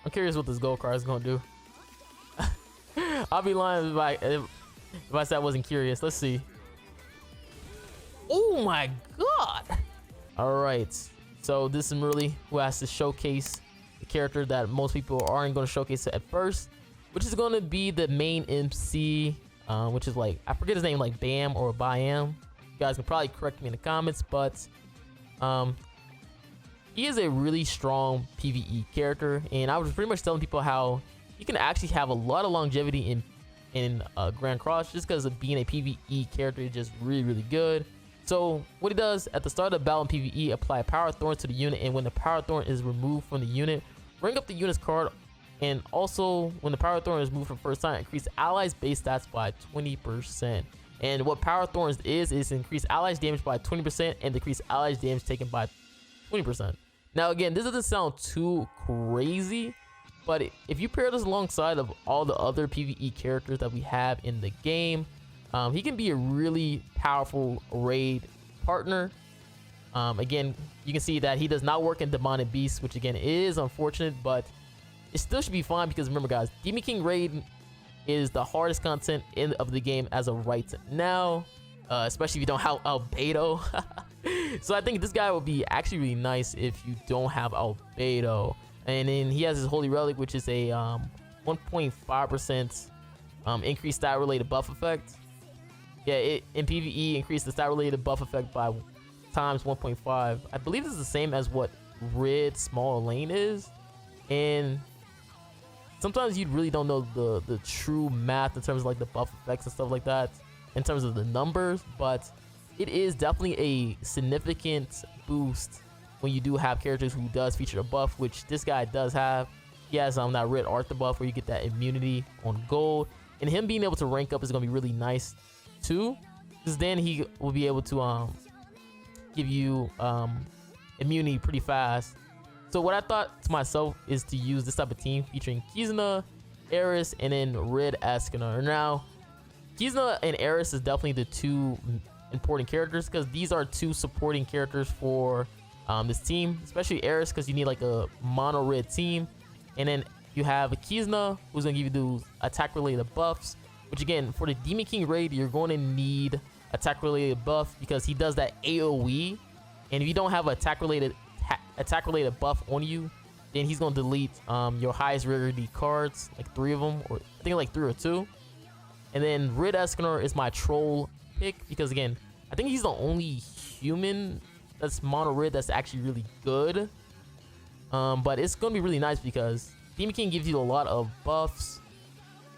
I'm curious what this gold card is gonna do. I'll be lying if I said I wasn't curious. Let's see. Oh my god! Alright, so this is Marilli, who has to showcase the character that most people aren't going to showcase at first, which is going to be the main MC, which is like, I forget his name, like Bam or Byam. You guys can probably correct me in the comments, but he is a really strong PvE character, and I was pretty much telling people how you can actually have a lot of longevity in Grand Cross just because of being a PvE character is just really good. So what he does at the start of the battle in PvE, apply Power Thorn to the unit, and when the Power Thorn is removed from the unit, bring up the unit's card, and also when the Power Thorn is moved for the first time, increase allies base stats by 20%. And what Power Thorns is increase allies damage by 20% and decrease allies damage taken by 20%. Now again, this doesn't sound too crazy, but if you pair this alongside of all the other PvE characters that we have in the game, he can be a really powerful raid partner. Again, you can see that he does not work in Demonic Beast, which again is unfortunate, but it still should be fine because remember guys, Demon King raid is the hardest content of the game as of right now, especially if you don't have Albedo. So I think this guy would be actually really nice if you don't have Albedo. And then he has his Holy Relic, which is a 1.5% increased stat related buff effect. Yeah, in PvE increased the stat related buff effect by times 1.5. I believe this is the same as what Red Small Lane is. And sometimes you really don't know the true math in terms of like the buff effects and stuff like that, in terms of the numbers, but it is definitely a significant boost when you do have characters who does feature a buff, which this guy does have. He has that Red Arthur buff where you get that immunity on gold, and him being able to rank up is going to be really nice too, because then he will be able to give you immunity pretty fast. So what I thought to myself is to use this type of team featuring Kizuna, Eris, and then Red ESCANOR. Now Kizuna and Eris is definitely the two important characters because these are two supporting characters for this team, especially Eris because you need like a mono red team, and then you have Kizuna who's gonna give you those attack related buffs, which again for the Demon King raid you're going to need attack related buff because he does that AoE, and if you don't have attack related buff on you, then he's gonna delete your highest rarity cards, like 3 of them, or I think like 3 or 2. And then Red ESCANOR is my troll pick because again I think he's the only human that's mono red that's actually really good. But it's gonna be really nice because Demon King gives you a lot of buffs,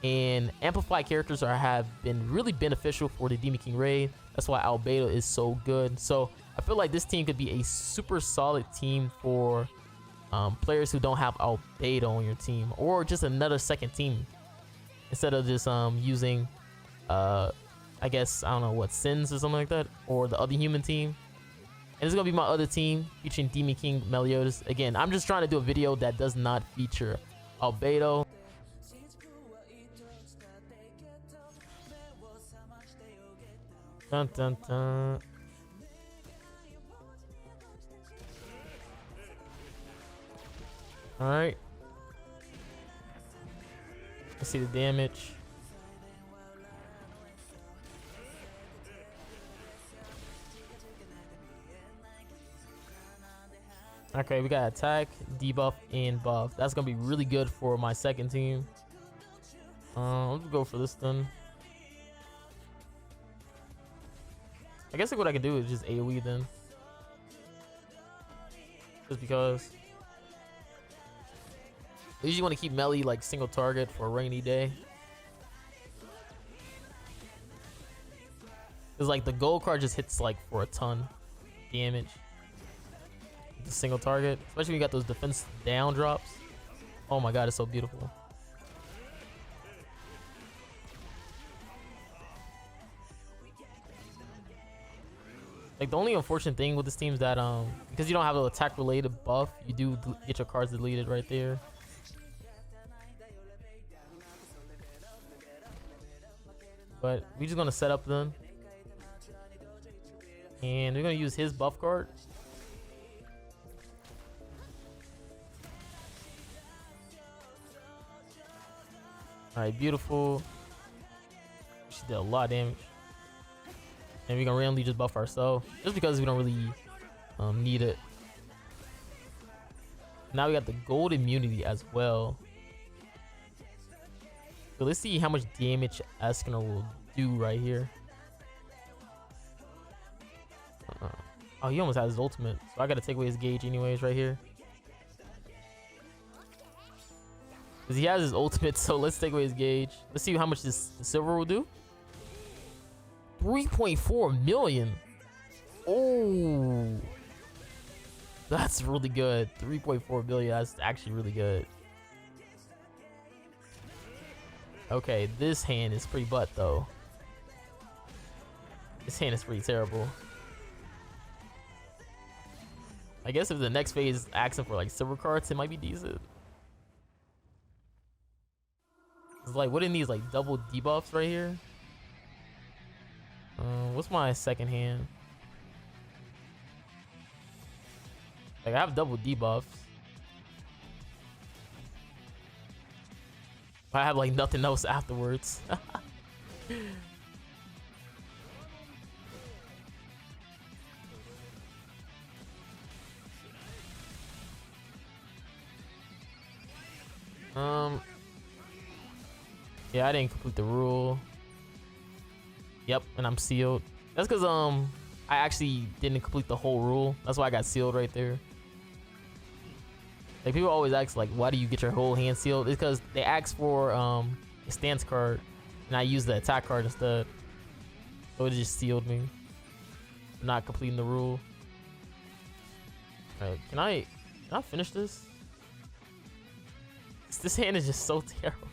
and amplified characters have been really beneficial for the Demon King raid. That's why Albedo is so good. So I feel like this team could be a super solid team for players who don't have Albedo on your team, or just another second team instead of just using I guess I don't know what Sins or something like that, or the other human team. And this is gonna be my other team featuring Demon King Meliodas. Again, I'm just trying to do a video that does not feature Albedo. Dun, dun, dun. All right, let's see the damage. Okay, we got attack, debuff, and buff. That's gonna be really good for my second team. Let's go for this then. I guess like what I can do is just AoE then, just because I usually want to keep melee like single target for a rainy day. Cause like the gold card just hits like for a ton damage. The single target, especially when you got those defense down drops. Oh my god, it's so beautiful. Like the only unfortunate thing with this team is that because you don't have an attack related buff, you do get your cards deleted right there. But we're just gonna set up then, and we're gonna use his buff card. Alright, beautiful. She did a lot of damage. And we're gonna randomly just buff ourselves. Just because we don't really need it. Now we got the gold immunity as well. So let's see how much damage ESCANOR will do right here. Oh, he almost has his ultimate. So I gotta take away his gauge anyways right here. Because he has his ultimate, so let's take away his gauge. Let's see how much this silver will do. 3.4 million. Oh, that's really good. 3.4 billion. That's actually really good. Okay, this hand is pretty butt though. This hand is pretty terrible. I guess if the next phase is asking for like silver cards, it might be decent. It's like, what in these like double debuffs right here? What's my second hand? Like I have double debuffs. I have like nothing else afterwards. Yeah, I didn't complete the rule. Yep, and I'm sealed. That's because I actually didn't complete the whole rule. That's why I got sealed right there. Like people always ask like, why do you get your whole hand sealed? It's because they ask for a stance card, and I used the attack card instead. So it just sealed me. Not completing the rule. Alright, can I finish this? This hand is just so terrible.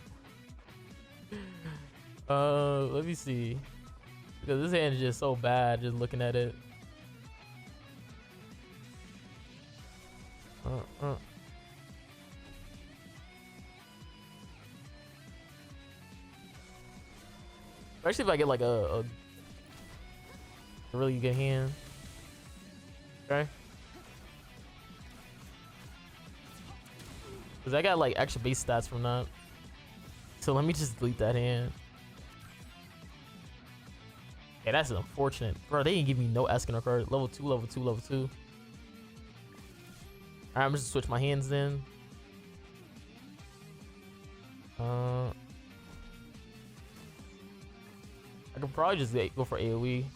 Let me see. Because this hand is just so bad, just looking at it. Especially if I get like a really good hand. Okay. Because I got like extra base stats from that. So let me just delete that hand. Yeah, that's unfortunate. Bro, they didn't give me no ESCANOR card. Level 2, level 2, level 2. Alright, I'm just gonna switch my hands then. I could probably just go for AoE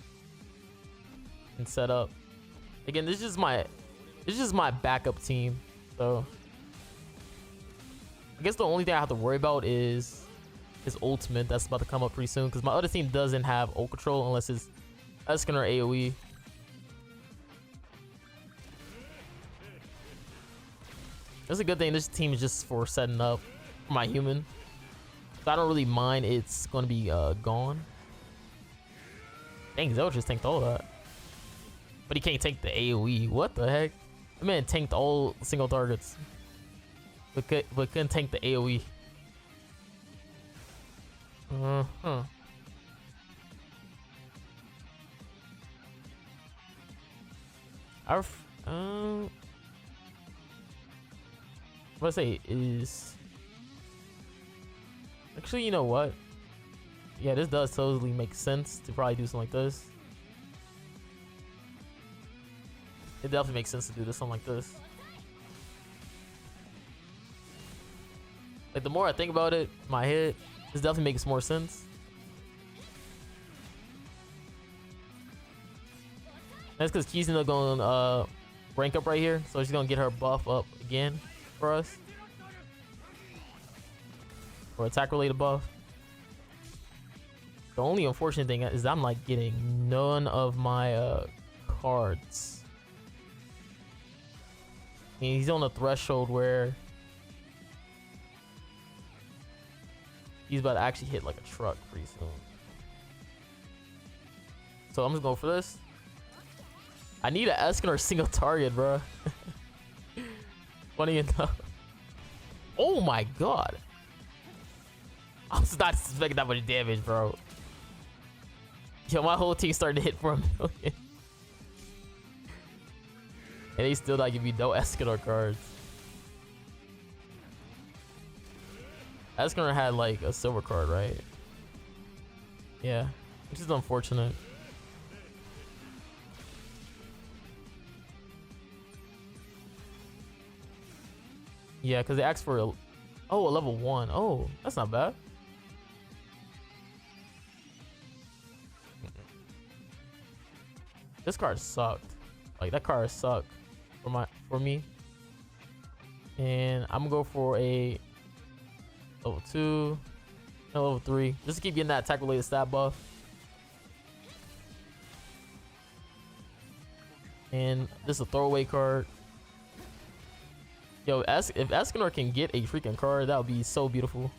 and set up. Again, this is just my backup team. So I guess the only thing I have to worry about is his ultimate that's about to come up pretty soon, because my other team doesn't have ult control unless it's ESCANOR or AoE. That's a good thing. This team is just for setting up for my human. So I don't really mind it's going to be gone. Dang, Zell just tanked all that. But he can't take the AoE. What the heck? The man tanked all single targets. But couldn't tank the AoE. What I say is actually, you know what? Yeah, this does totally make sense to probably do something like this. It definitely makes sense to do something like this. Like the more I think about it in my head, this definitely makes more sense. That's because Kizuna going rank up right here, so she's gonna get her buff up again for us, or attack related buff. The only unfortunate thing is I'm like getting none of my cards. I mean, he's on a threshold where he's about to actually hit like a truck pretty soon. So I'm just going for this. I need an ESCANOR single target, bro. Funny enough. Oh my god. I was not expecting that much damage, bro. Yo, my whole team started to hit for 1 million. And they still not give me no ESCANOR cards. Escanor had like a silver card, right? Yeah, which is unfortunate. Yeah, because they asked for a level 1. Oh, that's not bad. This card sucked. Like, that card sucked for me. And I'm gonna go for a level 2 and level 3 just to keep getting that attack related stat buff. And this is a throwaway card. Yo, if Escanor can get a freaking card, that would be so beautiful.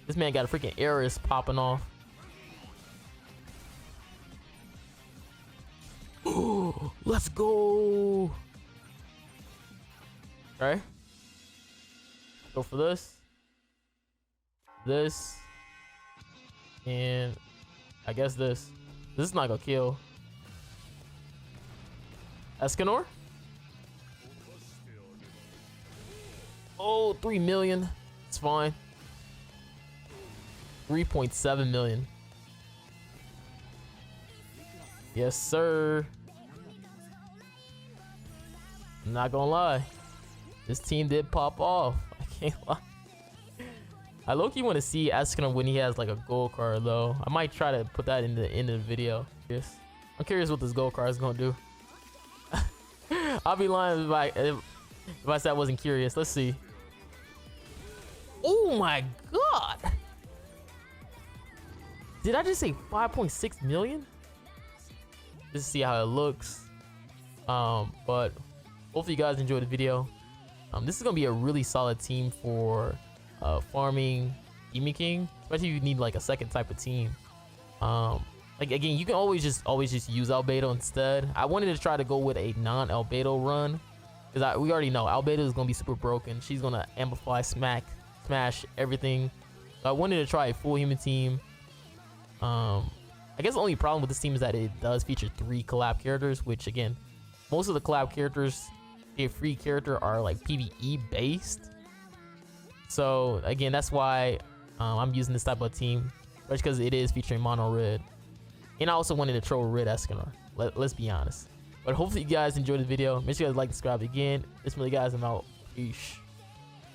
This man got a freaking Eris popping off. Ooh, let's go. Alright. Go for this. This. And I guess this. This is not gonna kill. Escanor? Oh, 3 million. It's fine. 3.7 million. Yes, sir. I'm not gonna lie. This team did pop off. I can't lie. I low-key want to see Escanor when he has like a gold card though. I might try to put that in the end of the video. Yes. I'm curious what this gold card is gonna do. I'll be lying if I said I wasn't curious. Let's see. Oh my god! Did I just say 5.6 million? Just to see how it looks. But hopefully you guys enjoyed the video. This is gonna be a really solid team for farming Demon King, especially if you need like a second type of team. Like again, you can always just use Albedo instead. I wanted to try to go with a non-Albedo run because we already know Albedo is gonna be super broken. She's gonna amplify, smash everything. So I wanted to try a full human team. I guess the only problem with this team is that it does feature 3 collab characters, which again, most of the collab characters, their free character are like PvE based. So again, that's why I'm using this type of team, especially because it is featuring mono red. And I also wanted to throw red Escanor. Let's be honest. But hopefully you guys enjoyed the video. Make sure you guys like and subscribe again. It's really guys. I'm out. Peace.